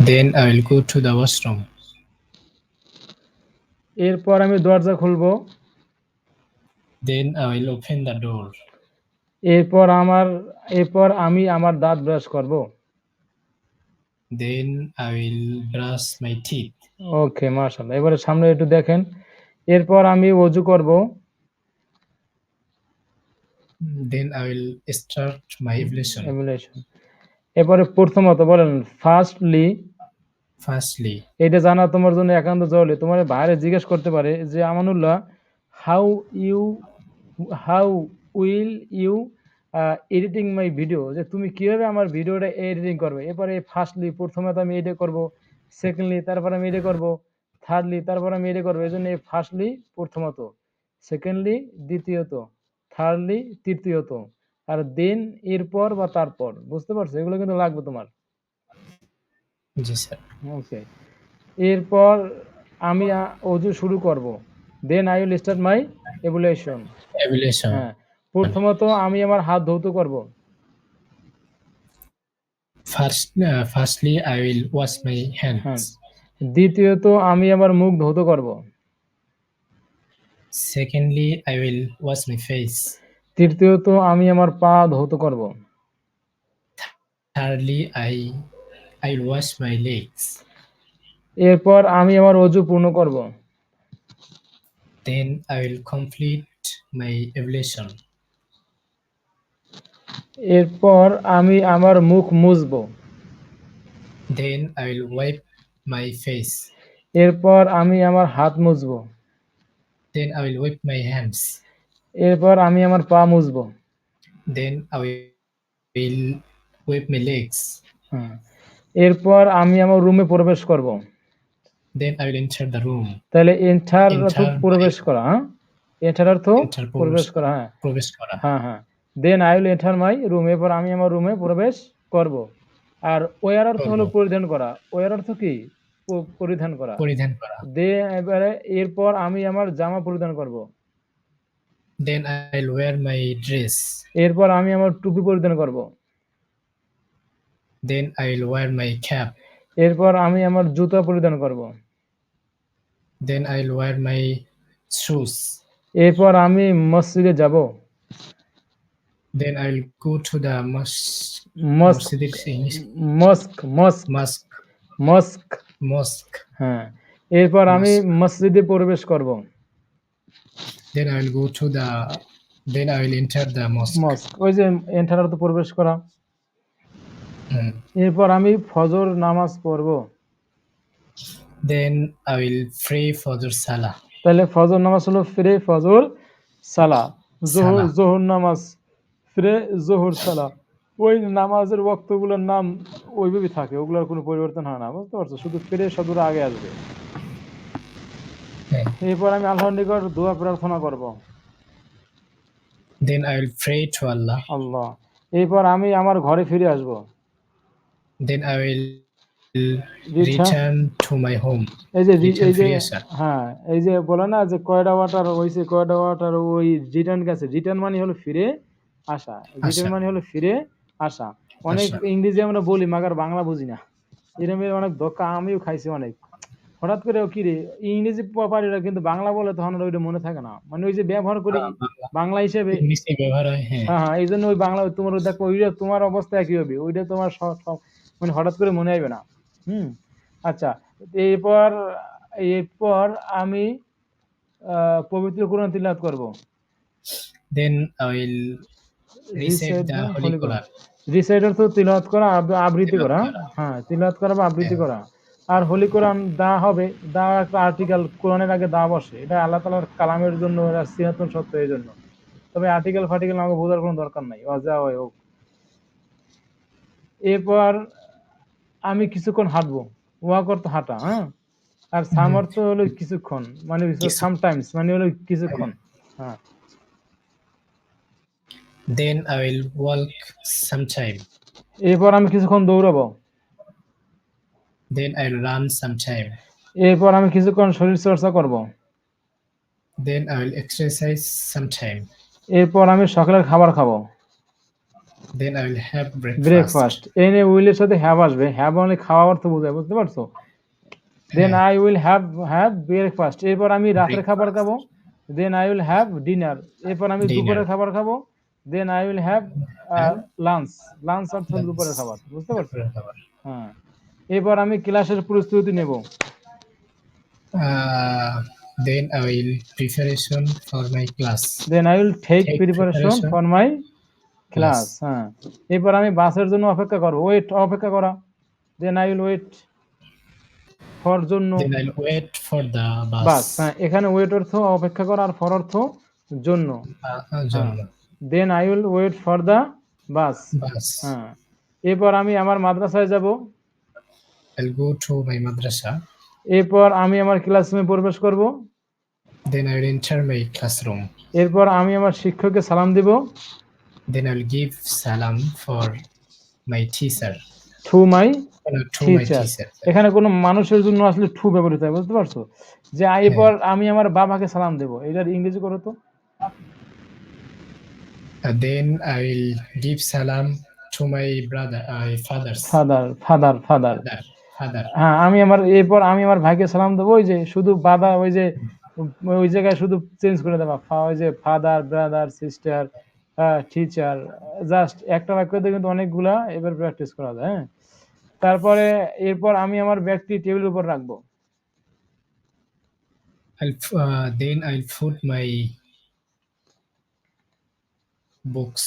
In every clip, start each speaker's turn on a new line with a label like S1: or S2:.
S1: Then I will go to the washroom.
S2: এরপর আমি দরজা খুলবো।
S1: Then I will open the door.
S2: এরপর আমি আমার দাঁত ব্রাশ করব।
S1: Then I will brush my teeth.
S2: ওকে, মাশাআল্লাহ। এবারে সামনে একটু দেখেন। এরপর আমি ওযু করব।
S1: Then I will start my ablution.
S2: এরপরে প্রথমত বলেন
S1: Firstly,
S2: এটা জানা তোমার জন্য একান্ত জরুরি। তোমার বাইরে জিজ্ঞেস করতে পারে যে Amanullah, how will you editing my video, যে তুমি কিভাবে আমার ভিডিওটা এডিটিং করবে। এরপরে ফার্স্টলি প্রথমে তো আমি এটা করব, সেকেন্ডলি তারপর আমি এটা করব, থার্ডলি তারপর আমি এটা করবো। এই জন্য ফার্স্টলি প্রথমত, সেকেন্ডলি দ্বিতীয়ত, থার্ডলি তৃতীয়ত, আর দেন এরপর বা তারপর। বুঝতে পারছো? এগুলো কিন্তু লাগবে তোমার।
S1: জি স্যার।
S2: ওকে, এরপর আমি ওযু শুরু করব। Then I will start my ablution.
S1: Ablution.
S2: হ্যাঁ, প্রথমত আমি আমার হাত ধৌত করব।
S1: Firstly, I will wash my
S2: হ্যাঁ,
S1: hands.
S2: দ্বিতীয়ত আমি আমার মুখ ধৌত করব।
S1: Secondly, I will wash my face.
S2: তৃতীয়ত আমি আমার পা ধৌত করব।
S1: Thirdly, I will wash my legs.
S2: এরপর আমি আমার ওযু পূর্ণ করব।
S1: Then I will complete my ablution.
S2: এরপর আমি আমার মুখ মুছব।
S1: Then I will wipe my face.
S2: এরপর আমি আমার হাত মুছব।
S1: Then I will wipe my hands.
S2: এরপর আমি আমার পা মুছব।
S1: Then I will wipe my legs.
S2: এরপর আমি আমার রুমে প্রবেশ করব।
S1: Then I will enter the room.
S2: তাহলে এন্টার অর্থ প্রবেশ করা। এন্টার অর্থ প্রবেশ করা।
S1: প্রবেশ করা।
S2: হ্যাঁ। Then I will enter my room. এরপর আমি আমার রুমে প্রবেশ করব। আর ওয়ার অর্থ হলো পরিধান করা। ওয়ার অর্থ কি? পরিধান করা। এবারে এরপর আমি আমার জামা পরিধান করব।
S1: Then I will wear my dress.
S2: এরপর আমি আমার টুপি পরিধান করব।
S1: Then I will wear my cap.
S2: এরপর আমি আমার জুতা পরিধান করব।
S1: Then I will wear my shoes.
S2: এরপর আমি মসজিদে যাব।
S1: Then I will go to the mosque.
S2: হ্যাঁ, এরপর আমি মসজিদে প্রবেশ করব।
S1: Then I will enter the mosque.
S2: ওই যে এন্টার অর্থ প্রবেশ করা। এরপর আমি ফজর নামাজ পড়ব।
S1: Then I will pray ফজর সালাহ.
S2: তাহলে ফজর নামাজ হলো ফিরে ফজর সালাহ। যোহর নামাজ ফিরে যোহর সালাহ। ওই নামাজের ওয়াক্তগুলোর নাম ওইভাবেই থাকে, ওগুলোর কোনো পরিবর্তন হয় না। বুঝতে পারছো? শুধু ফিরে শব্দটা আগে আসবে। এরপর আমি আল্লাহর নিকট দোয়া প্রার্থনা করব।
S1: Then I will pray to Allah.
S2: এরপর আমি আমার ঘরে ফিরে আসব।
S1: Then I will return to my home.
S2: এই যে বলে না যে কয়টা ওয়াটার হইছে, কয়টা ওয়াটার ওই রিটার্ন গেছে। রিটার্ন মানে হলো ফিরে আসা। রিটার্ন মানে হলো ফিরে আসা। অনেক ইংরেজি আমরা বলি, মাগার বাংলা বুঝি না। এরকম অনেক ধোঁকা আমিও খাইছি অনেক। হঠাৎ করে কি রে ইংরেজি পারিরা, কিন্তু বাংলা বলে তখন ওইটা মনে থাকে না। মানে ওই যে ব্যবহার করি বাংলা হিসেবে। হ্যাঁ, এই জন্য ওই বাংলা তোমার দেখো, ওইটা তোমার অবস্থা একই হবে। ওইটা তোমার মানে হঠাৎ করে মনে আসবে না। আচ্ছা, এরপর আমি পবিত্র কোরআন তিলাওয়াত করব।
S1: Then I will recite the Holy Quran.
S2: Recite অর্থ তিলাওয়াত করা, আবৃত্তি করা। হ্যাঁ, তিলাওয়াত করা বা আবৃত্তি করা। আর হোলি কোরআন দা হবে, দা একটা আর্টিকেল, কোরআনের আগে দা বসে। এটা আল্লাহ তাআলার কালামের জন্য, চিরন্তন সত্য এই জন্য। তবে আর্টিকেল ফার্টিকেল আমাকে বোঝার কোনো দরকার নাই। হোক। এরপর আমি কিছুক্ষণ হাঁটবো। ওয়াক অর্থ হাঁটা। হ্যাঁ, আর সাম অর্থ হলো কিছুক্ষণ, মানে সামটাইমস মানে হলো কিছুক্ষণ। হ্যাঁ।
S1: Then I will walk sometime.
S2: এরপর আমি কিছুক্ষণ দৌড়াবো।
S1: Then I will run sometime.
S2: এরপর আমি কিছুক্ষণ শরীর চর্চা করব।
S1: Then I will exercise sometime.
S2: এরপর আমি সকালের খাবার খাবো।
S1: Then I will have breakfast.
S2: Breakfast এনে উইলের সাথে হ্যাভ আসবে, হ্যাভ মানে খাওয়া অর্থ বোঝায়, বুঝতে পারছো? দেন
S1: হ্যাঁ
S2: আই উইল হ্যাভ ব্রেকফাস্ট, এরপর আমি রাতের খাবার খাবো। Then I will have dinner, এরপর আমি দুপুরের
S1: dinner.
S2: খাবার খাবো। Then I will have
S1: And
S2: lunch, lunch অর্থ হলো দুপুরের
S1: lunch.
S2: খাবার, বুঝতে পারছো?
S1: দুপুরের খাবার।
S2: হ্যাঁ, এরপর আমি ক্লাসের প্রস্তুতি নেব।
S1: Then I will preparation for my class.
S2: Then I will take
S1: Take
S2: preparation
S1: preparation
S2: for my
S1: class.
S2: Class. হ্যাঁ, এরপর আমি বাসের জন্য অপেক্ষা করবো, ওয়েট অপেক্ষা করা। Then I will wait for জন্য,
S1: Then I'll wait for the
S2: bus.
S1: bus.
S2: হ্যাঁ, এখানে ওয়েট অর্থ অপেক্ষা করা আর ফর অর্থ জন্য। হ্যাঁ,
S1: জন্য
S2: then I will wait for the bus.
S1: bus.
S2: হ্যাঁ, এরপর আমি আমার মাদ্রাসায় যাব।
S1: I'll go to my madrasa.
S2: এরপর আমি আমার ক্লাসরুমে প্রবেশ করব।
S1: Then I will enter my classroom.
S2: এরপর আমি আমার শিক্ষককে সালাম দিব।
S1: Then I will give salam for my teacher.
S2: To my
S1: To my
S2: teacher.
S1: teacher.
S2: এখানে কোনো মানুষের জন্য আসলে টু ব্যবহৃত হয়, বুঝতে পারছো? যে এরপর আমি আমার বাবাকে সালাম দেব, এটার ইংরেজি করো তো।
S1: Then I will give salam to my brother, fathers.
S2: Father father father.
S1: Father.
S2: হ্যাঁ, আমি আমার এরপর আমি আমার ভাইকে সালাম দেবো, ওই যে শুধু বাবা, ওই যে ওই জায়গায় শুধু চেঞ্জ করে দেবা, ওই যে father, brother, sister, teacher, just একটা বাক্যতে কিন্তু অনেকগুলা এবার প্র্যাকটিস করা যায়। হ্যাঁ, তারপরে এরপর আমি আমার ব্যাগটি টেবিলের উপর রাখবো।
S1: Then I'll put my books.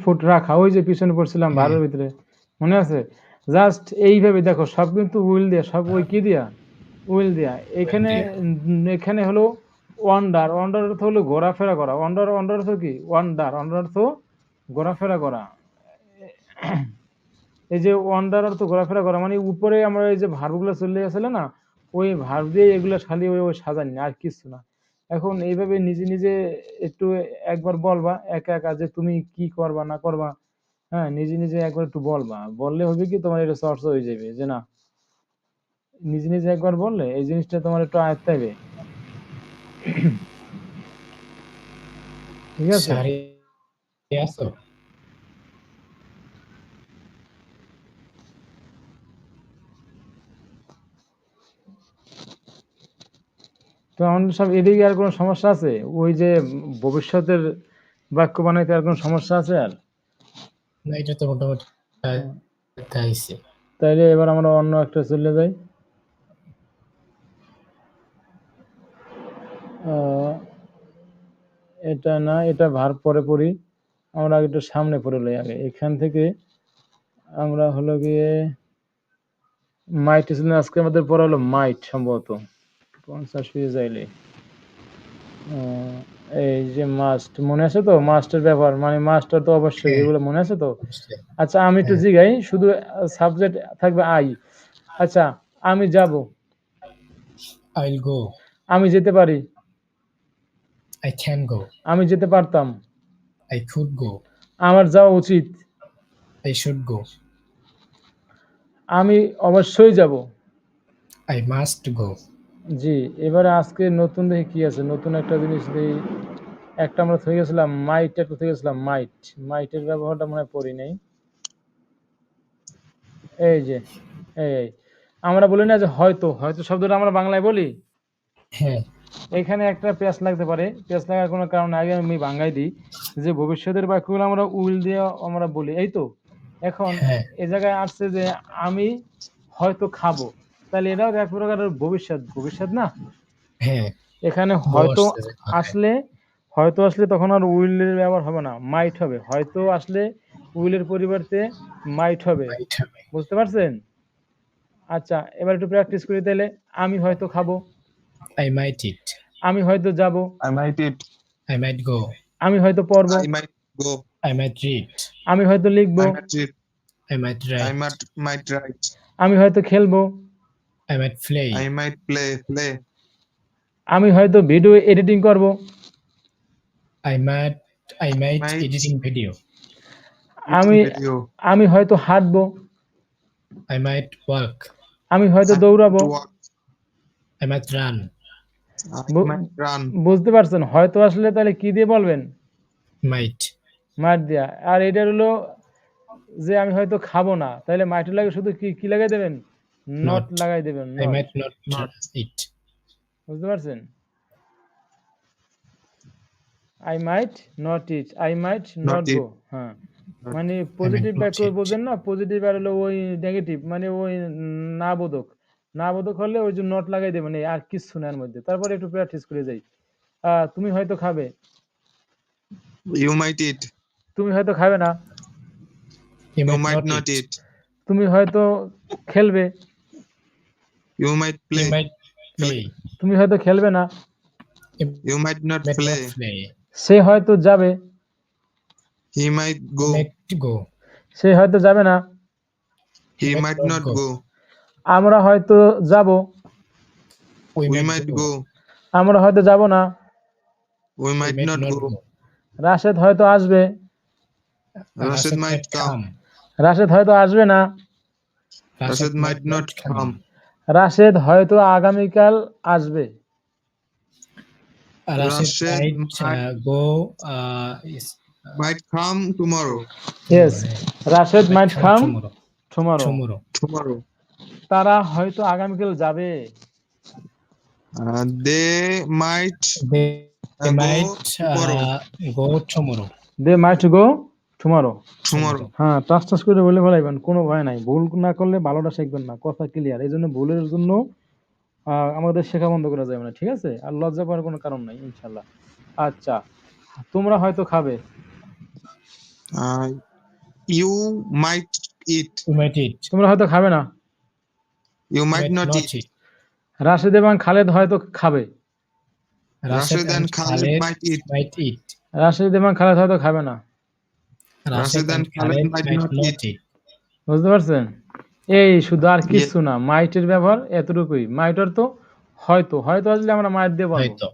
S2: Foot রাখা, ওই যে পিছনে পড়ছিলাম ভাড়ার ভিতরে, মনে আছে? জাস্ট এইভাবে দেখো, সব কিন্তু উইল দিয়া, সব ওই কি দিয়া, উইল দিয়া। এখানে এখানে হলো ওয়ান্ডার, ওয়ান্ডার অর্থ হলো ঘোরাফেরা করা। ওয়ান্ডার ওয়ান্ডার অর্থ কি? ওয়ান্ডার ওয়ান্ডার অর্থ ঘোরাফেরা করা। এই যে ওয়ান্ডার অর্থ ঘোরাফেরা করা, মানে উপরে আমরা এই যে ভার্বগুলো চলে আসলে না, ওই ভার্ব দিয়ে এগুলো খালি ওই সাজানি, আর কিছু না। এখন এইভাবে নিজে নিজে একটু একবার বলবা একা একা, যে তুমি কি করবা না করবা। হ্যাঁ, নিজে নিজে একবার একটু বলবা, বললে হবে কি তোমার এটা চর্চা হয়ে যাবে, যে না, নিজে নিজে একবার বললে এই জিনিসটা তোমার একটু আয়ত্ত হবে। ঠিক আছে? তো আমাদের সব এদিকে আর কোনো সমস্যা আছে? ওই যে ভবিষ্যতের বাক্য বানাইতে আর কোনো সমস্যা আছে? আর
S1: না, এটা তো মোটামুটি তাইছে।
S2: তাইলে এবার আমরা অন্য একটা চলে যাই। এটা না, এটা ভার্ব পরে পড়ি, আমরা একটু সামনে পড়ে লই আগে। এখান থেকে আমরা হলো গিয়ে মাইট ছিল, আজকে আমাদের পড়া হলো মাইট, সম্ভবত 50 পেজে যাইলে। এই যে মাস্ট, মনে আছে তো? মাস্টের ব্যাপার, মানে মাস্টার তো অবশ্যই, এগুলো মনে আছে তো? আচ্ছা, আমি একটু জিগাই, শুধু সাবজেক্ট থাকবে আই। আচ্ছা, আমি যাব।
S1: I'll go.
S2: আমি যেতে পারি।
S1: I can go.
S2: আমি যেতে পারতাম।
S1: I could go.
S2: আমার যাওয়া উচিত।
S1: I should go.
S2: আমি অবশ্যই যাব।
S1: I must go.
S2: জি, এবারে আজকে নতুন দেখি কি আছে, নতুন একটা জিনিস দেখি। একটা আমরা থেকে গেছিলাম মাইট, একটা থেকে গেছিলাম মাইট। মাইটের ব্যবহারটা মনে হয় পড়ি নাই। এই যে এই আমরা বলি না যে হয়তো, হয়তো শব্দটা আমরা বাংলায় বলি।
S1: হ্যাঁ,
S2: এখানে একটা পেঁচ লাগতে পারে, পেঁচ লাগার কোনো কারণ আগে আমি বাংলায় দিই, যে ভবিষ্যতের বাক্যগুলো আমরা উইল দিয়ে আমরা বলি, এই তো। এখন এ জায়গায় আসছে যে আমি হয়তো খাবো, তাহলে এটাও এক প্রকারের ভবিষ্যৎ, ভবিষ্যৎ না?
S1: হ্যাঁ,
S2: এখানে হয়তো আসলে, হয়তো আসলে তখন আর উইলের ব্যবহার হবে না, মাইট হবে। হয়তো আসলে উইলের পরিবর্তে মাইট হবে, বুঝতে পারছেন? আচ্ছা, এবার একটু প্র্যাকটিস করি তাহলে। আমি হয়তো খাবো।
S1: I might eat.
S2: আমি হয়তো যাব।
S3: I might eat.
S1: I might go.
S2: আমি হয়তো পড়বো।
S3: I might go.
S1: I might read.
S2: আমি হয়তো লিখবো।
S3: I might read.
S1: I might write.
S3: I might write.
S2: আমি হয়তো খেলবো।
S1: I might play.
S3: I might play.
S2: আমি হয়তো ভিডিও এডিটিং করব।
S1: I might editing video.
S2: আমি হয়তো হাঁটবো।
S1: I might walk.
S2: আমি হয়তো দৌড়াবো।
S1: I might run.
S3: I might run.
S2: বুঝতে পারছেন? হয়তো আসলে তাহলে কি দিয়ে বলবেন?
S1: Might.
S2: মাইট দিয়া। আর এটার হলো যে আমি হয়তো খাবো না, তাহলে মাইটের লাগে শুধু কি লাগাই দেবেন? Not
S1: Not.
S2: লাগাই দেবেন,
S1: I
S2: not.
S1: might not
S3: not
S1: eat.
S2: বুঝতে পারছেন? I might not it, I might
S3: not
S2: not
S3: eat
S2: গো। হ্যাঁ,
S3: not
S2: মানে
S1: I
S2: পজিটিভ
S1: might not
S2: বাক্য
S1: eat.
S2: বোঝেন না? পজিটিভ আর হলো ওই নেগেটিভ, মানে ওই না বোধক। না বোধক হলে ওই যে নট লাগাই দেবেন, এই আর কিচ্ছু না এর মধ্যে। তারপরে একটু প্র্যাকটিস করে যাই। তুমি হয়তো খাবে,
S3: you might eat
S2: তুমি হয়তো খাবে না।
S1: You
S3: you
S1: might
S3: might
S1: not
S3: not
S1: eat.
S3: eat
S2: তুমি হয়তো খেলবে,
S3: you might
S1: You
S3: play
S1: might play.
S2: তুমি হয়তো খেলবে না।
S1: You
S3: you might not
S1: might
S3: play
S1: not play.
S2: সে হয়তো যাবে,
S3: he might
S1: You
S3: go
S1: might go.
S2: সে হয়তো যাবে না।
S3: he
S1: You might
S3: might
S1: not
S3: not
S1: go.
S3: go
S2: আমরা হয়তো যাব,
S1: We
S3: we
S1: might
S3: might
S1: go.
S3: go
S2: আমরা হয়তো যাব না।
S3: we
S1: We
S3: might
S1: might
S3: not
S1: not
S3: go
S1: go.
S2: Rashed হয়তো আসবে,
S3: Rashid
S1: Rashid
S3: might
S1: might
S3: come
S1: come.
S2: Rashed হয়তো আসবে না।
S1: Rashid
S3: Rashid
S1: might
S3: might not
S1: not come.
S3: come
S2: Rashed হয়তো আগামীকাল আসবে।
S1: Rashid
S3: Rashid
S1: might
S3: might
S1: go. Is
S3: might come tomorrow
S2: yes, Rashed
S1: might
S2: might
S1: come
S2: come
S1: tomorrow.
S2: Tomorrow.
S1: Tomorrow.
S3: tomorrow
S2: তারা হয়তো আগামীকাল যাবে।
S3: they might
S1: They
S3: go
S1: might
S3: tomorrow
S1: go tomorrow.
S2: They mite go tomorrow.
S3: tomorrow
S2: হ্যাঁ, touch করে বলে ফেলাইবেন, কোনো ভয় নাই। ভুল না করলে ভালোটা শিখবেন না, কথা ক্লিয়ার। এই জন্য ভুলের জন্য আমাদের শেখা বন্ধ করা যাবে না, ঠিক আছে? আর লজ্জা পাওয়ার কোনো কারণ নাই, ইনশাল্লাহ। আচ্ছা, তোমরা হয়তো খাবে,
S3: uh, you might eat
S1: You might eat.
S2: তোমরা হয়তো খাবে না।
S3: you
S1: You
S3: might
S1: might
S3: not
S1: not
S3: eat
S1: eat.
S2: Rashed এবং খালেদ হয়তো খাবে,
S1: Rashid
S3: Rashid
S1: and
S3: and Khalid
S1: Khaled
S3: might eat
S1: might eat.
S2: Rashed এবং খালেদ হয়তো খাবে না।
S1: Rashid
S3: Rashid
S1: and
S3: and Khalid
S1: Khaled
S3: might
S1: might
S3: not
S1: not
S3: eat
S1: eat.
S2: বুঝতে পারছেন? এই শুধু, আর
S3: yes
S2: কিচ্ছু না। মাইটের ব্যবহার এতটুকুই। মাইটের তো হয়তো, হয়তো আসলে আমরা মাইট দিয়ে বলবো।
S1: হয়তো।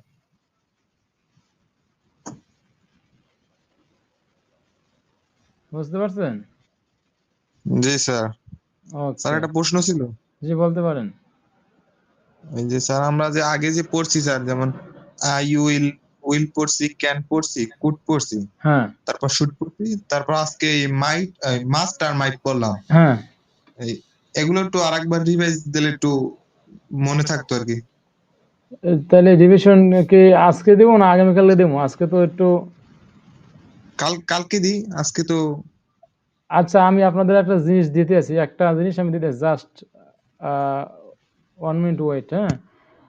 S2: বুঝতে পারছেন?
S3: জি স্যার স্যার
S2: ওকে,
S3: একটা প্রশ্ন ছিল
S2: জি বলতে পারেন।
S3: এই যে স্যার আমরা যে আগে যে পড়ছি স্যার যেমন ইউ উইল পড়ছি ক্যান পড়ছি কুড পড়ছি
S2: হ্যাঁ,
S3: তারপর শুড পড়ছি তারপর আজকে মাইট মাস্ট আর মাইট পড়লাম
S2: হ্যাঁ।
S3: এই এগুলো একটু আরেকবার রিভাইজ দিলে একটু মনে থাকতো আর কি
S2: তাহলে রিভিশন কি আজকে দেবো না আগামীকালে দেবো? আজকে তো একটু,
S3: কালকে দিই আজকে তো
S2: আচ্ছা আমি আপনাদের একটা জিনিস দিতেছি, একটা জিনিস আমি দিতেছি, জাস্ট 1 মিনিট ওয়েট। হ্যাঁ,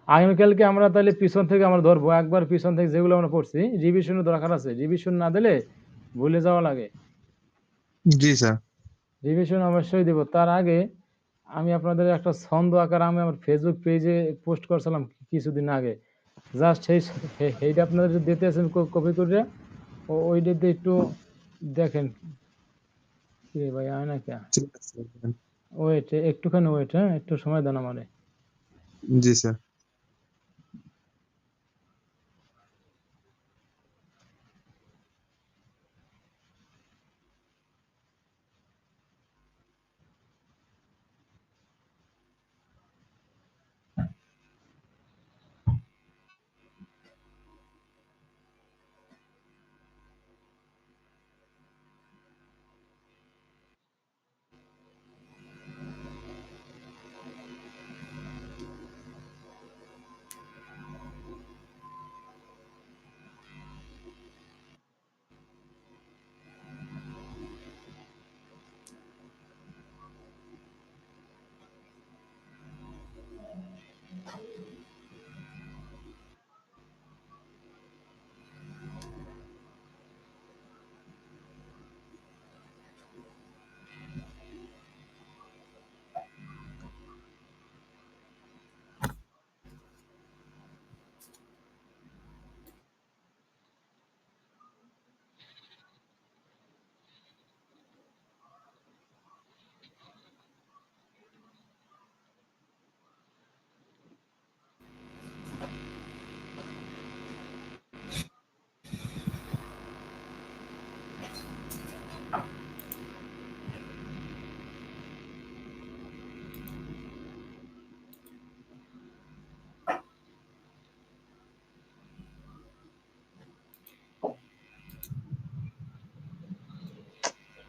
S2: আগামীকালকে আমরা তাহলে পিছন থেকে আমরা ধরবো, একবার পিছন থেকে যেগুলো আমরা পড়ছি। রিভিশনের দরকার আছে, রিভিশন না দিলে ভুলে যাওয়া লাগে।
S3: জি স্যার
S2: রিভিশন অবশ্যই দেব। তার আগে আমি আপনাদের একটা ছন্দ আকার আমি আমার ফেসবুক পেজে পোস্ট করছিলাম কিছুদিন আগে। জাস্ট সেইটা আপনাদের দিতে আছেন কপি করে, ওইটাতে একটু দেখেন। কি রে ভাই, আয় না কে?
S3: ঠিক আছে
S2: ওয়েট, একটুখানি ওয়েট, হ্যাঁ একটু সময় দেন আমারে।
S3: জি স্যার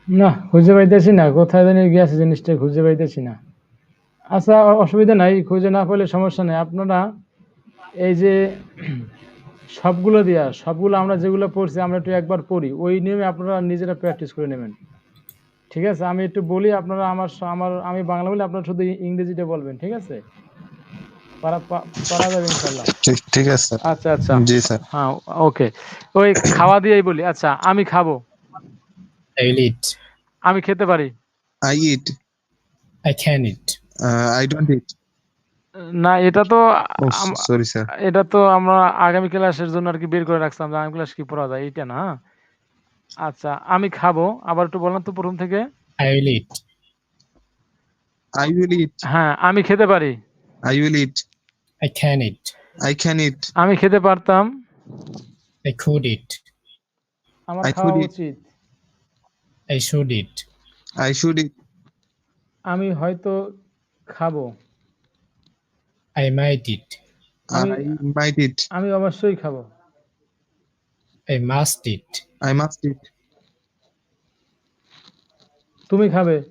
S2: না খুঁজে পাইতেছি না, কোথায় জানি গেছে জিনিসটা, খুঁজে পাইতেছি না। আচ্ছা অসুবিধা নাই, খুঁজে না পেলে সমস্যা নেই। আপনারা এই যে সবগুলো আমরা যেগুলো পড়ছি আমরা একটু একবার পড়ি, ওই নিয়মে আপনারা নিজেরা প্র্যাকটিস করে নেবেন। ঠিক আছে, আমি একটু বলি, আপনারা আমি বাংলা বলি, আপনারা শুধু ইংরেজিতে বলবেন, ঠিক আছে? পারা যাবে ইনশাল্লাহ।
S3: ঠিক আছে স্যার।
S2: আচ্ছা আচ্ছা,
S3: জি স্যার।
S2: হ্যাঁ ওকে। ওই খাওয়া দিয়েই বলি। আচ্ছা, আমি খাবো,
S1: I will eat.
S2: আমি খেতে পারি।
S3: I eat.
S1: I can eat.
S3: I don't ইট।
S2: না, এটা তো
S3: ও
S2: আম-
S3: সরি স্যার।
S2: এটা তো আমরা আগামী ক্লাসের জন্য আর কি বের করে রাখছিলাম, যে আগামী ক্লাস কি পড়া যায়, এইটা না? আচ্ছা, আমি খাবো, আবার একটু বললাম তো প্রথম থেকে।
S1: I will eat.
S3: I will eat.
S2: হ্যাঁ, আমি খেতে পারি।
S3: I will eat.
S1: I can eat.
S3: I can eat.
S2: আমি খেতে পারতাম।
S1: I could eat.
S2: আমার
S3: আই
S2: খাওয়া
S3: কুড ইট।
S2: উচিত।
S1: I should eat.
S3: I should eat.
S2: আমি হয়তো খাবো।
S1: I might eat.
S2: আমি
S3: আই মাইট ইট।
S2: আমি অবশ্যই খাবো।
S1: I must eat.
S3: I must eat.
S2: তুমি খাবে।